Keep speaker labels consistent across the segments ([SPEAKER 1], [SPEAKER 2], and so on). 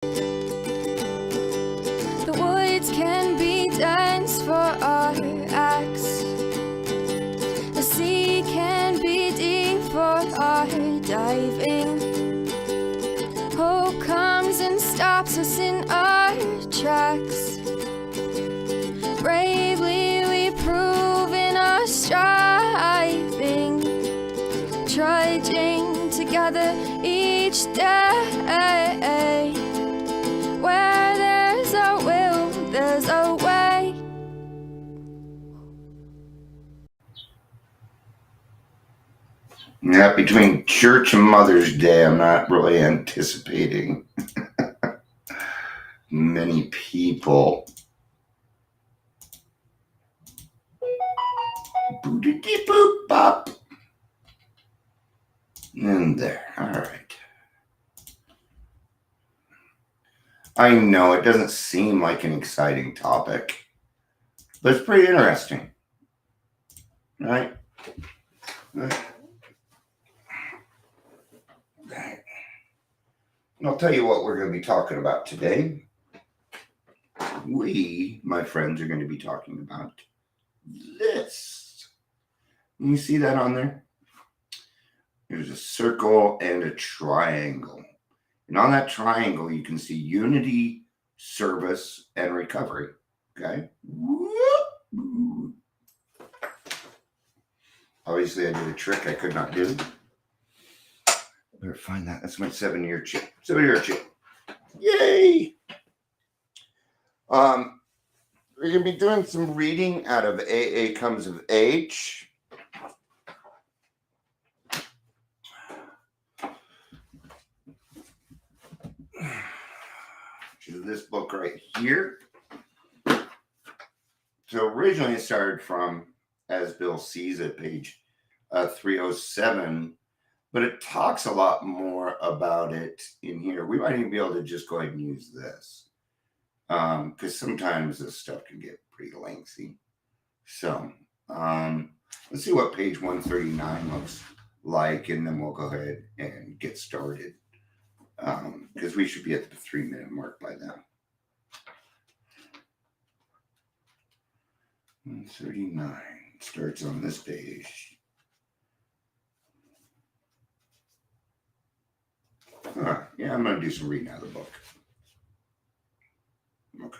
[SPEAKER 1] The woods can be dense for our acts. The sea can be deep for our diving. Hope comes and stops us in our tracks. Bravely we prove in our striving, trudging together each day. Where there's a will, there's a way.
[SPEAKER 2] Yeah, between Church and Mother's Day, I'm not really anticipating many people. Boop boop bop. In there. All right. I know it doesn't seem like an exciting topic, but it's pretty interesting. Right? I'll tell you what we're going to be talking about today. We, my friends, are going to be talking about this. You see that on there? There's a circle and a triangle. And on that triangle, you can see unity, service, and recovery. Okay? Obviously, I did a trick I could not do. Better find that. That's my 7-year chip. 7-year chip. Yay! We're going to be doing some reading out of AA Comes of Age. Which is this book right here. So originally it started from, as Bill sees it, page 307. But it talks a lot more about it in here. We might even be able to just go ahead and use this. Because sometimes this stuff can get pretty lengthy. So let's see what page 139 looks like, and then we'll go ahead and get started. Because we should be at the 3-minute mark by then. 139 starts on this page. Yeah, I'm going to do some reading out of the book. Okay.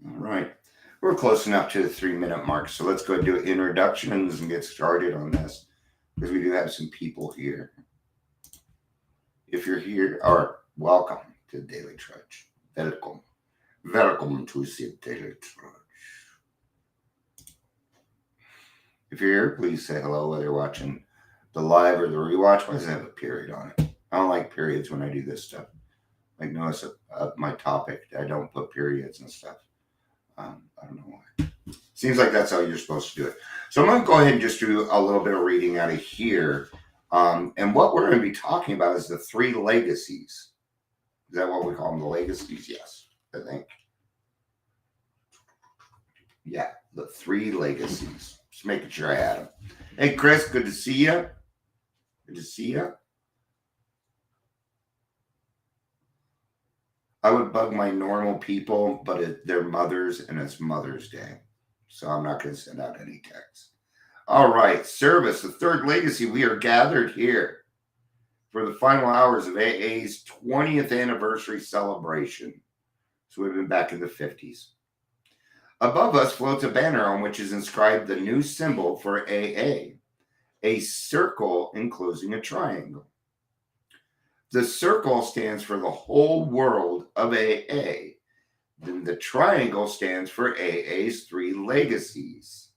[SPEAKER 2] All right. We're close enough to the 3-minute mark, so let's go and do introductions and get started on this, because we do have some people here. If you're here, or welcome to Daily Trudge. Welcome. Welcome to the Daily Trudge. If you're here, please say hello, whether you're watching the live or the rewatch. Why does it have a period on it? I don't like periods when I do this stuff. Like, notice my topic, I don't put periods and stuff. I don't know why. Seems like that's how you're supposed to do it. So I'm going to go ahead and just do a little bit of reading out of here. And what we're going to be talking about is the 3 legacies. Is that what we call them, the legacies? Yes, I think. Yeah, the 3 legacies. Just making sure I had them. Hey, Chris, good to see you. Good to see you. I would bug my normal people, but they're mothers and it's Mother's Day. So I'm not going to send out any texts. All right, service, the 3rd legacy. We are gathered here for the final hours of AA's 20th anniversary celebration. So we've been back in the 50s. Above us floats a banner on which is inscribed the new symbol for AA, a circle enclosing a triangle. The circle stands for the whole world of AA. Then the triangle stands for AA's 3 legacies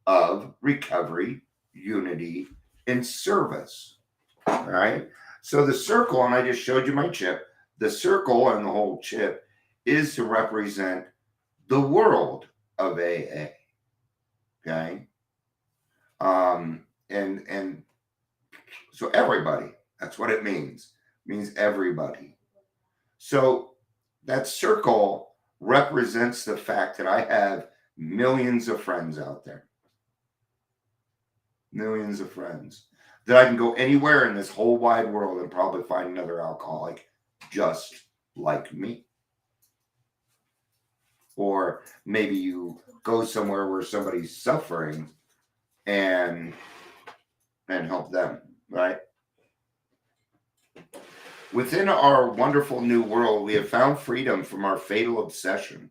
[SPEAKER 2] of recovery, unity, and service. All right. So the circle, and I just showed you my chip, the circle and the whole chip is to represent the world of AA. Okay. And so everybody, that's what it means. It means everybody. So that circle represents the fact that I have millions of friends out there. Millions of friends. That I can go anywhere in this whole wide world and probably find another alcoholic just like me. Or maybe you go somewhere where somebody's suffering and help them, right? Within our wonderful new world, we have found freedom from our fatal obsession.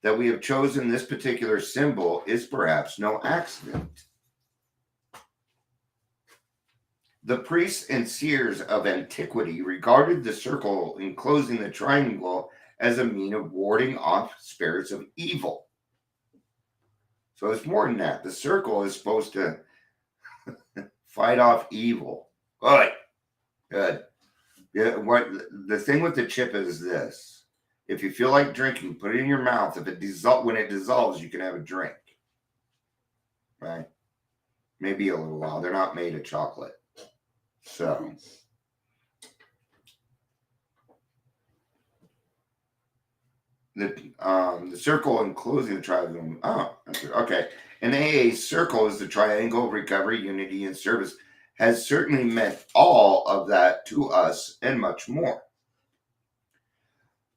[SPEAKER 2] That we have chosen this particular symbol is perhaps no accident. The priests and seers of antiquity regarded the circle enclosing the triangle as a means of warding off spirits of evil. So it's more than that. The circle is supposed to fight off evil. Good. Good. Yeah, what the thing with the chip is this. If you feel like drinking, put it in your mouth. When it dissolves, you can have a drink. Right? Maybe a little while. They're not made of chocolate. So the circle enclosing the triangle. Oh, okay. An AA circle is the triangle of recovery, unity, and service. Has certainly meant all of that to us and much more.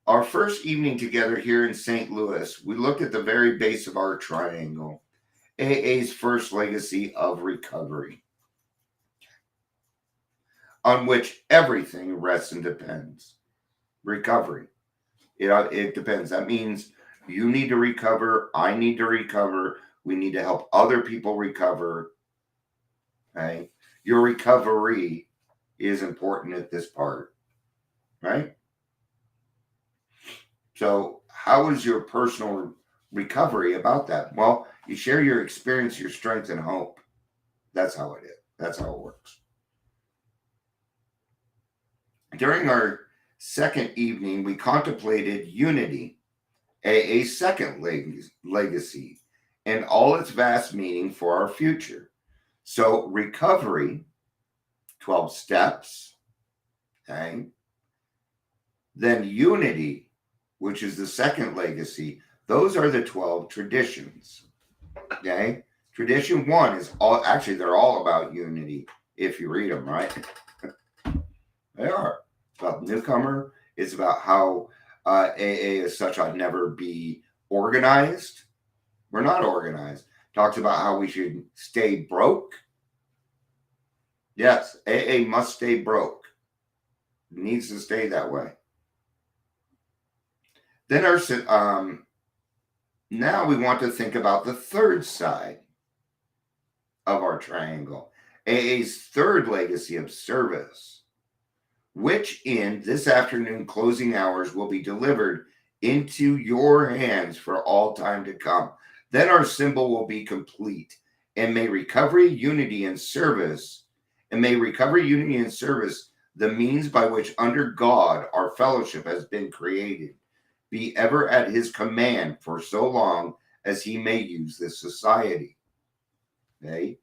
[SPEAKER 2] Our first evening together here in St. Louis, we looked at the very base of our triangle, AA's first legacy of recovery, on which everything rests and depends. Recovery. It depends. That means you need to recover. I need to recover. We need to help other people recover. Okay? Your recovery is important at this part, right? So how is your personal recovery about that? Well, you share your experience, your strength, and hope. That's how it is. That's how it works. During our second evening, we contemplated unity, a second legacy, and all its vast meaning for our future. So recovery, 12 steps, okay? Then unity, which is the second legacy. Those are the 12 traditions, okay? Tradition 1 is they're all about unity if you read them, right? They are. It's about the newcomer. It's about how AA as such ought never be organized. We're not organized. Talks about how we should stay broke. Yes, AA must stay broke. It needs to stay that way. Then now we want to think about the third side of our triangle, AA's third legacy of service, which in this afternoon closing hours will be delivered into your hands for all time to come. Then our symbol will be complete, and may recovery, unity, and service, the means by which under God our fellowship has been created, be ever at his command for so long as he may use this society. Okay?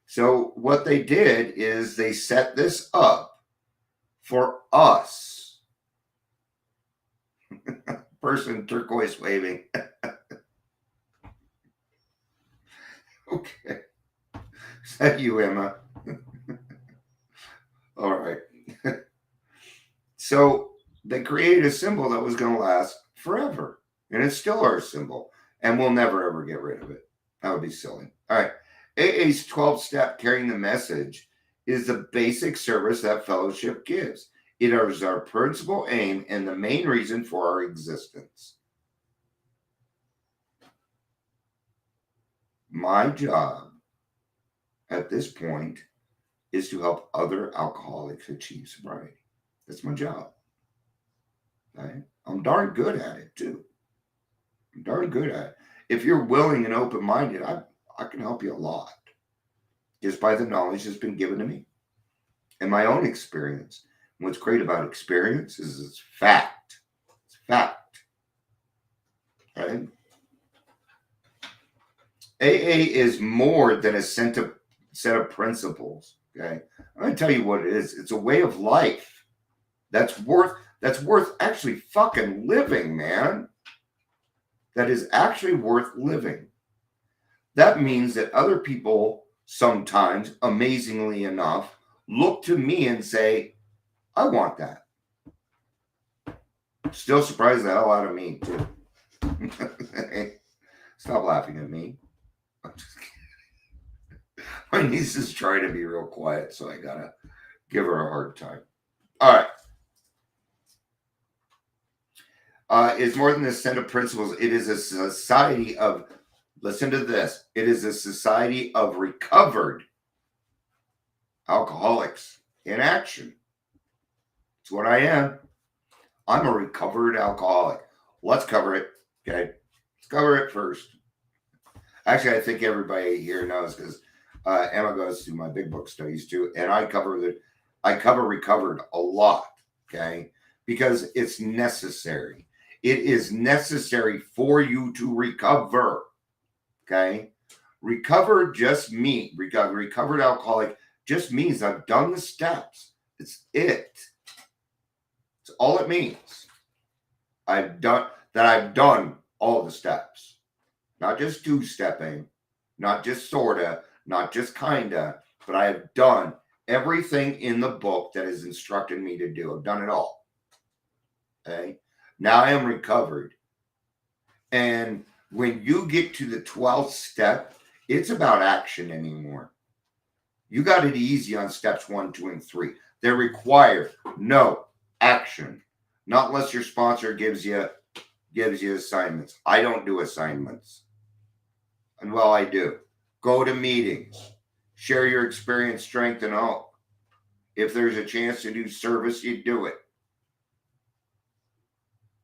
[SPEAKER 2] So what they did is they set this up for us. Person turquoise waving. Okay. Is that you, Emma? All right. So they created a symbol that was going to last forever. And it's still our symbol. And we'll never, ever get rid of it. That would be silly. All right. AA's 12-step carrying the message is the basic service that fellowship gives. It is our principal aim and the main reason for our existence. My job at this point is to help other alcoholics achieve sobriety. That's my job. Right? I'm darn good at it too. I'm darn good at it. If you're willing and open-minded, I can help you a lot just by the knowledge that's been given to me and my own experience. And what's great about experience is it's fact. It's fact. Right? AA is more than a set of principles. Okay, I'm going to tell you what it is. It's a way of life that's worth actually fucking living, man. That is actually worth living. That means that other people sometimes, amazingly enough, look to me and say, I want that. Still surprised the hell out of me, too. Stop laughing at me. I'm just kidding. My niece is trying to be real quiet, so I gotta give her a hard time. All right. It's more than a set of principles. It is a society of, listen to this, it is a society of recovered alcoholics in action. It's what I am. I'm a recovered alcoholic. Let's cover it. Okay. Let's cover it first. Actually, I think everybody here knows because Emma goes through my big book studies too, and I cover recovered a lot. Okay. Because it's necessary. It is necessary for you to recover. Okay. Recovered alcoholic just means I've done the steps. It's all it means. I've done all the steps. Not just two-stepping, not just sorta, not just kinda, but I have done everything in the book that is instructed me to do. I've done it all. Okay. Now I am recovered. And when you get to the 12th step, it's about action anymore. You got it easy on steps 1, 2, and 3. They require no action. Not unless your sponsor gives you assignments. I don't do assignments. And well, I do. Go to meetings. Share your experience, strength, and hope. If there's a chance to do service, you do it.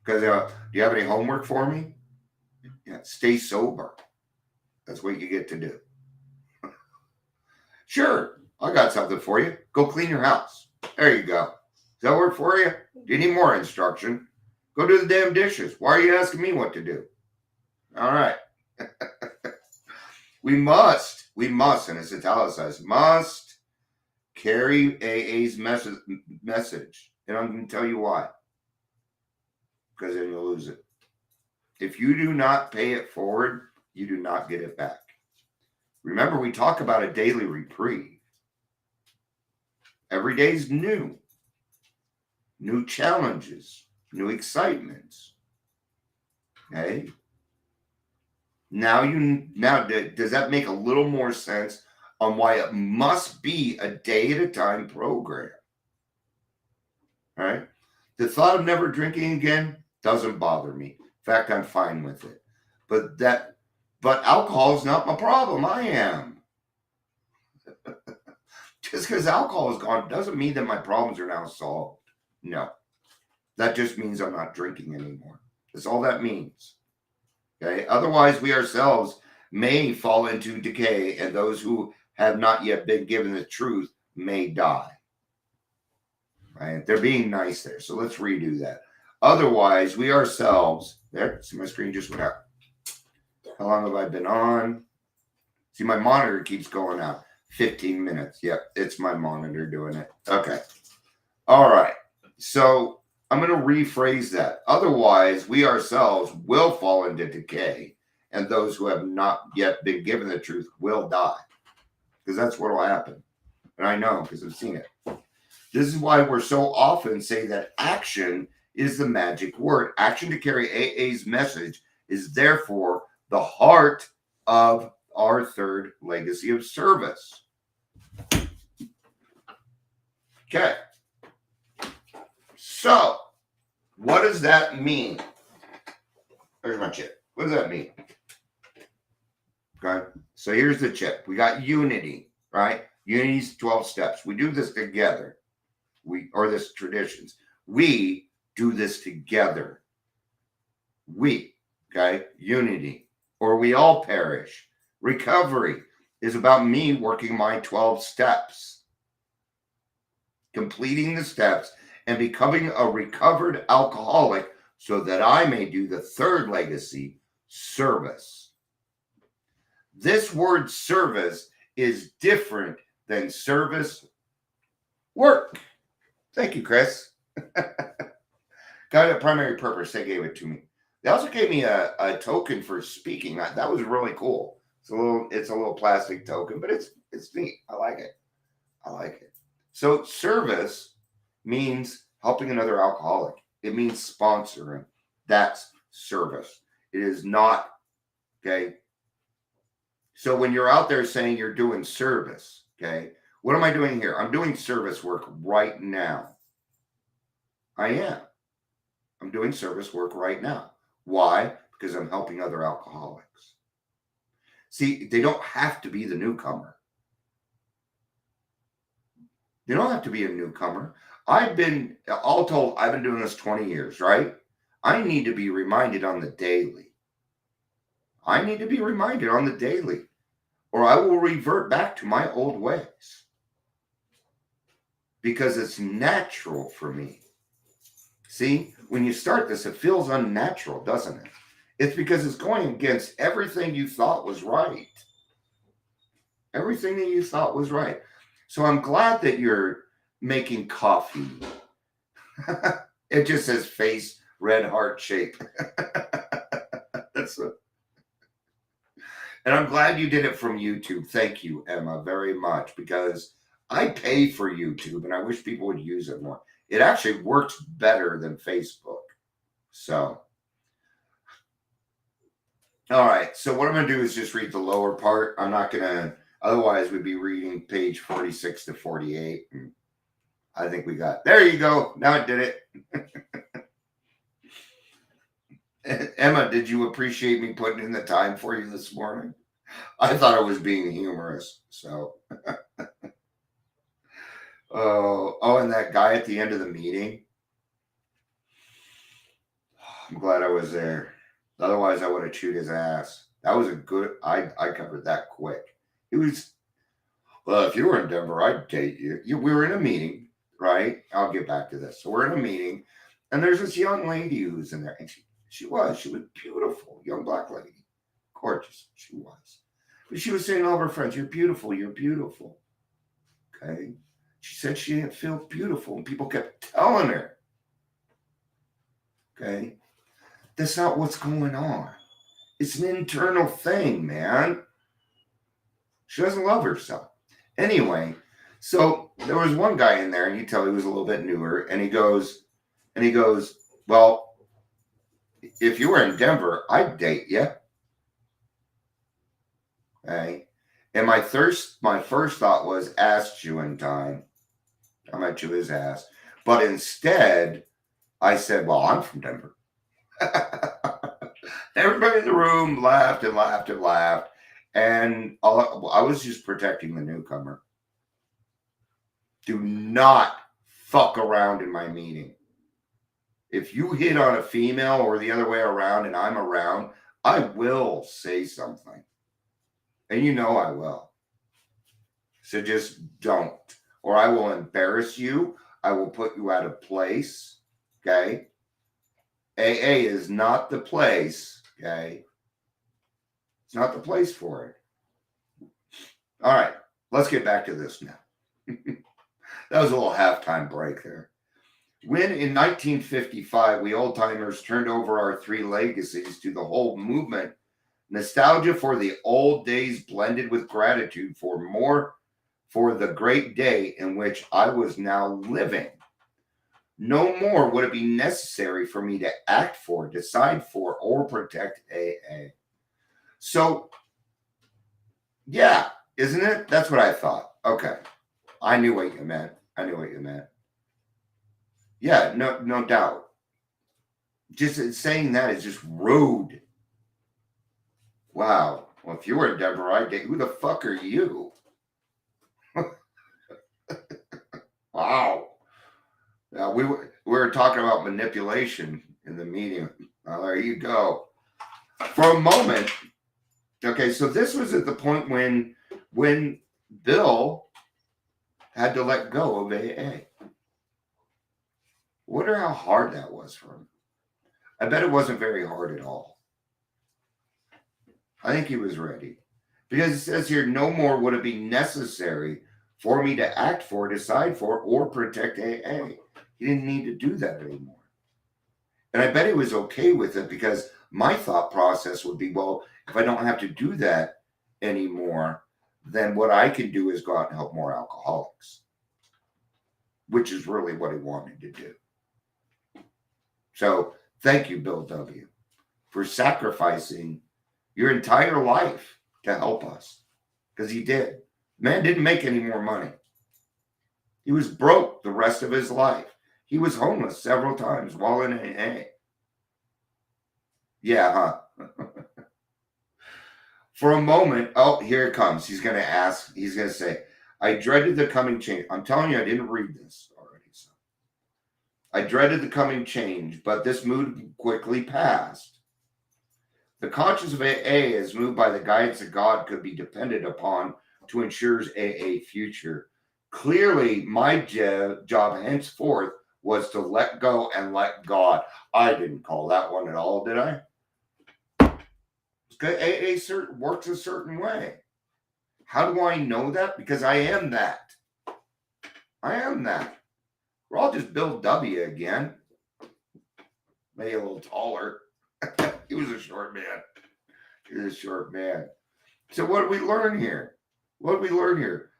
[SPEAKER 2] Because do you have any homework for me? Yeah, stay sober. That's what you get to do. Sure, I got something for you. Go clean your house. There you go. Does that work for you? Do you need more instruction? Go do the damn dishes. Why are you asking me what to do? All right. We must, and it's italicized, must carry AA's message. And I'm going to tell you why. Because then you'll lose it. If you do not pay it forward, you do not get it back. Remember, we talk about a daily reprieve. Every day is new. New challenges, new excitements. Okay? Now does that make a little more sense on why it must be a day at a time program? All right? The thought of never drinking again doesn't bother me. In fact, I'm fine with it. But alcohol is not my problem. I am. Just because alcohol is gone doesn't mean that my problems are now solved. No. That just means I'm not drinking anymore. That's all that means. Okay. Otherwise, we ourselves may fall into decay, and those who have not yet been given the truth may die. Right? They're being nice there. So let's redo that. Otherwise, we ourselves, there, see my screen just went out. How long have I been on? See, my monitor keeps going out. 15 minutes. Yep, it's my monitor doing it. Okay. All right. So I'm going to rephrase that. Otherwise, we ourselves will fall into decay, and those who have not yet been given the truth will die. Because that's what will happen. And I know because I've seen it. This is why we're so often say that action is the magic word. Action to carry AA's message is therefore the heart of our third legacy of service. Okay. So, what does that mean? There's my chip. What does that mean? Okay. So here's the chip. We got unity, right? Unity's 12 steps. We do this together. This traditions. We do this together. Okay? Unity. Or we all perish. Recovery is about me working my 12 steps. Completing the steps and becoming a recovered alcoholic so that I may do the third legacy, service. This word service is different than service work. Thank you, Chris. Got a primary purpose. They gave it to me. They also gave me a token for speaking. That was really cool. It's a little plastic token, but it's neat. I like it. So service means helping another alcoholic. It means sponsoring. That's service. It is not, okay? So when you're out there saying you're doing service, okay, what am I doing here? I'm doing service work right now. I am. I'm doing service work right now. Why? Because I'm helping other alcoholics. See, they don't have to be the newcomer. You don't have to be a newcomer. All told, I've been doing this 20 years, right? I need to be reminded on the daily. I need to be reminded on the daily, or I will revert back to my old ways because it's natural for me. See, when you start this, it feels unnatural, doesn't it? It's because it's going against everything you thought was right. Everything that you thought was right. So I'm glad that you're making coffee. It just says face, red heart shape. And I'm glad you did it from YouTube. Thank you, Emma, very much, because I pay for YouTube and I wish people would use it more. It actually works better than Facebook. So, all right. So what I'm going to do is just read the lower part. I'm not going to, otherwise we'd be reading page 46 to 48. And I think there you go. Now I did it. Emma, did you appreciate me putting in the time for you this morning? I thought I was being humorous. So, and that guy at the end of the meeting. I'm glad I was there. Otherwise, I would have chewed his ass. That was I covered that quick. It was, well, if you were in Denver, I'd date you. We were in a meeting, right? I'll get back to this. So we're in a meeting, and there's this young lady who's in there, and she was beautiful, young black lady, gorgeous, she was. But she was saying to all of her friends, "You're beautiful, you're beautiful." Okay, she said she didn't feel beautiful, and people kept telling her. Okay, that's not what's going on. It's an internal thing, man. She doesn't love herself. Anyway, so there was one guy in there, and you tell he was a little bit newer, and he goes, well, if you were in Denver, I'd date you. Okay. And my first thought was ass chewing time. I might chew his ass. But instead, I said, well, I'm from Denver. Everybody in the room laughed and laughed and laughed. And I was just protecting the newcomer. Do not fuck around in my meeting. If you hit on a female or the other way around and I'm around, I will say something. And you know I will. So just don't. Or I will embarrass you. I will put you out of place. Okay? AA is not the place. Okay? It's not the place for it. All right. Let's get back to this now. That was a little halftime break there. When in 1955, we old timers turned over our three legacies to the whole movement, nostalgia for the old days blended with gratitude for the great day in which I was now living. No more would it be necessary for me to act for, decide for, or protect AA. So, yeah, isn't it? That's what I thought. Okay. I knew what you meant. Yeah, no doubt. Just saying that is just rude. Wow. Well, if you were in Denver, I'd date. Who the fuck are you? Wow. Yeah, we were talking about manipulation in the meeting. There you go. For a moment. Okay, so this was at the point when Bill had to let go of AA. Wonder how hard that was for him. I bet it wasn't very hard at all. I think he was ready. Because it says here, no more would it be necessary for me to act for, decide for, or protect AA. He didn't need to do that anymore. And I bet he was okay with it because my thought process would be, well, if I don't have to do that anymore, then what I can do is go out and help more alcoholics, which is really what he wanted to do. So thank you, Bill W., for sacrificing your entire life to help us. Because he did. Man didn't make any more money. He was broke the rest of his life. He was homeless several times while in AA. Yeah, huh? For a moment, oh, here it comes. He's going to say, I dreaded the coming change. I'm telling you, I didn't read this already. So I dreaded the coming change, but this mood quickly passed. The conscience of AA is moved by the guidance that God could be depended upon to ensure AA future. Clearly, my job henceforth was to let go and let God. I didn't call that one at all, did I? AA works a certain way. How do I know that? Because I am that. I am that. We're all just Bill W. again. Maybe a little taller. He was a short man. He was a short man. So what did we learn here? What did we learn here?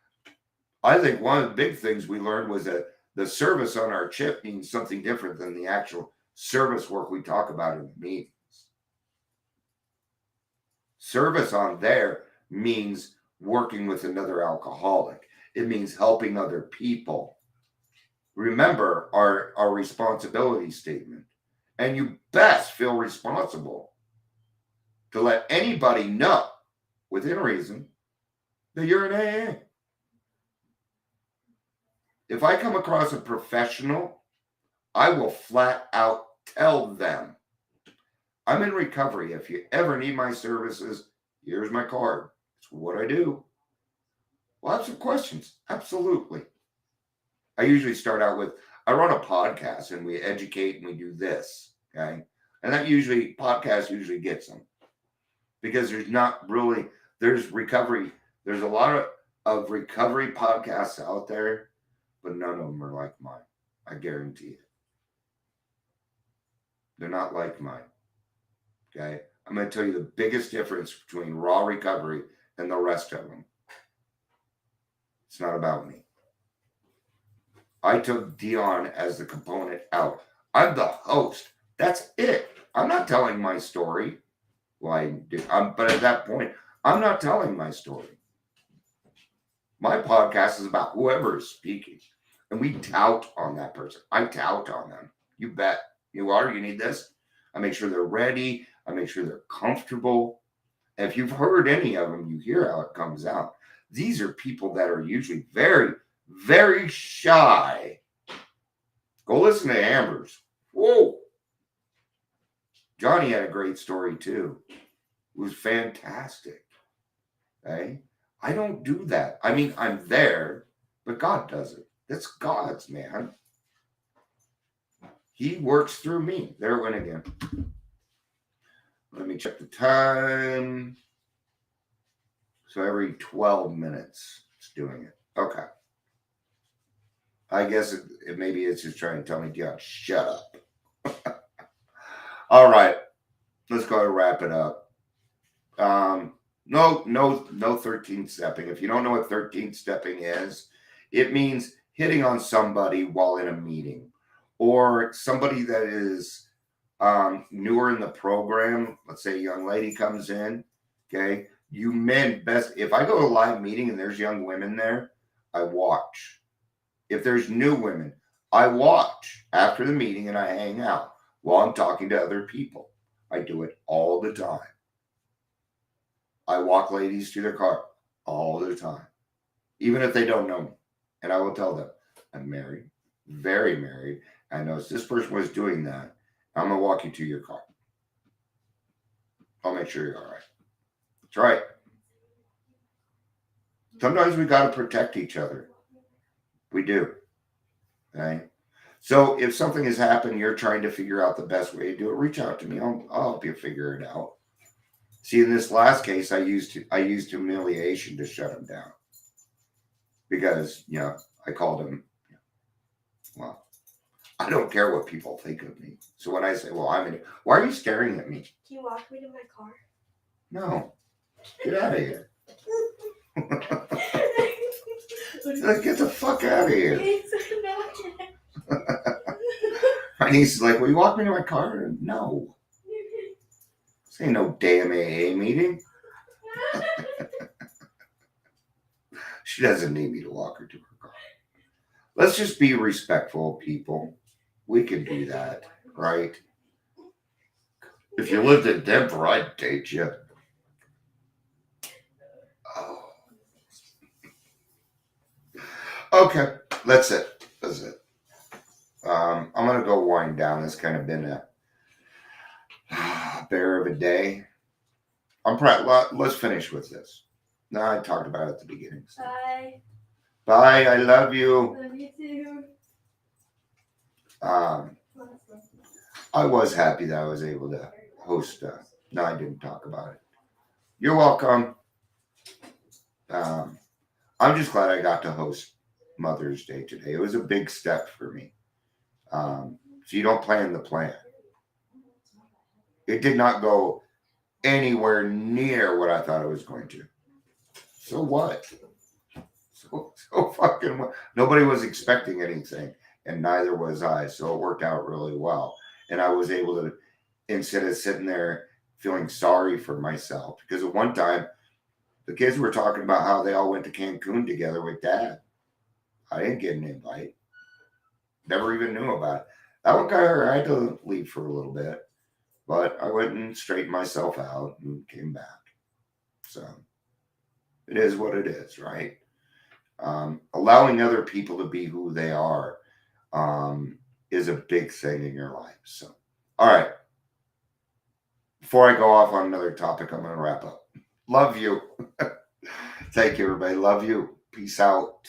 [SPEAKER 2] I think one of the big things we learned was that the service on our chip means something different than the actual service work we talk about in the meetings. Service on there means working with another alcoholic. It means helping other people. Remember our responsibility statement. And you best feel responsible to let anybody know, within reason, that you're an AA. If I come across a professional, I will flat out tell them, I'm in recovery. If you ever need my services, here's my card. It's what I do. Well, I have some questions. Absolutely. I usually start out with, I run a podcast and we educate and we do this. Okay. And that podcast usually gets them. Because there's recovery. There's a lot of recovery podcasts out there, but none of them are like mine. I guarantee it. They're not like mine. Okay. I'm going to tell you the biggest difference between raw recovery and the rest of them. It's not about me. I took Dion as the component out. I'm the host. That's it. I'm not telling my story. Well, but at that point, I'm not telling my story. My podcast is about whoever is speaking. And we tout on that person. I tout on them. You bet. You need this. I make sure they're ready. I make sure they're comfortable. And if you've heard any of them, you hear how it comes out. These are people that are usually very, very shy. Go listen to Amber's. Whoa. Johnny had a great story too. It was fantastic. Okay? I don't do that. I mean, I'm there, but God does it. That's God's, man. He works through me. There it went again. Let me check the time. So every 12 minutes it's doing it. Okay. I guess maybe it's just trying to tell me, Dion, shut up. All right. Let's go and wrap it up. No 13th stepping. If you don't know what 13th stepping is, it means hitting on somebody while in a meeting, or somebody that is newer in the program. Let's say a young lady comes in. Okay. You men best, if I go to a live meeting and there's young women there, I watch. If there's new women, I watch after the meeting and I hang out while I'm talking to other people. I do it all the time. I walk ladies to their car all the time, even if they don't know me. And I will tell them, I'm married, very married. I know this person was doing that. I'm going to walk you to your car. I'll make sure you're all right. That's right. Sometimes we got to protect each other. We do. Okay. So if something has happened, you're trying to figure out the best way to do it, reach out to me. I'll help you figure it out. See, in this last case, I used humiliation to shut him down. Because, I called him, well, I don't care what people think of me. So when I say, well, why are you staring at me?
[SPEAKER 3] Can you walk me to my car?
[SPEAKER 2] No. Get out of here. Get the fuck out of here. My niece is like, will you walk me to my car? No. This ain't no damn AA meeting. She doesn't need me to walk her to her car. Let's just be respectful, people. We can do that, right? If you lived in Denver, I'd date you. Oh. Okay, that's it. That's it. I'm gonna go wind down. It's kind of been a bear of a day. Let's finish with this. No, I talked about it at the beginning. So.
[SPEAKER 1] Bye.
[SPEAKER 2] Bye. I love you.
[SPEAKER 1] Love you too.
[SPEAKER 2] I was happy that I was able to host. No, I didn't talk about it. You're welcome. I'm just glad I got to host Mother's Day today. It was a big step for me. So you don't plan the plan. It did not go anywhere near what I thought it was going to. So what? So fucking what? Nobody was expecting anything, and neither was I. So it worked out really well. And I was able to, instead of sitting there feeling sorry for myself, because at one time, the kids were talking about how they all went to Cancun together with Dad. I didn't get an invite. Never even knew about it. That one guy, I had to leave for a little bit, but I went and straightened myself out and came back. So it is what it is, right? Allowing other people to be who they are is a big thing in your life. So, all right. Before I go off on another topic, I'm going to wrap up. Love you. Thank you, everybody. Love you. Peace out.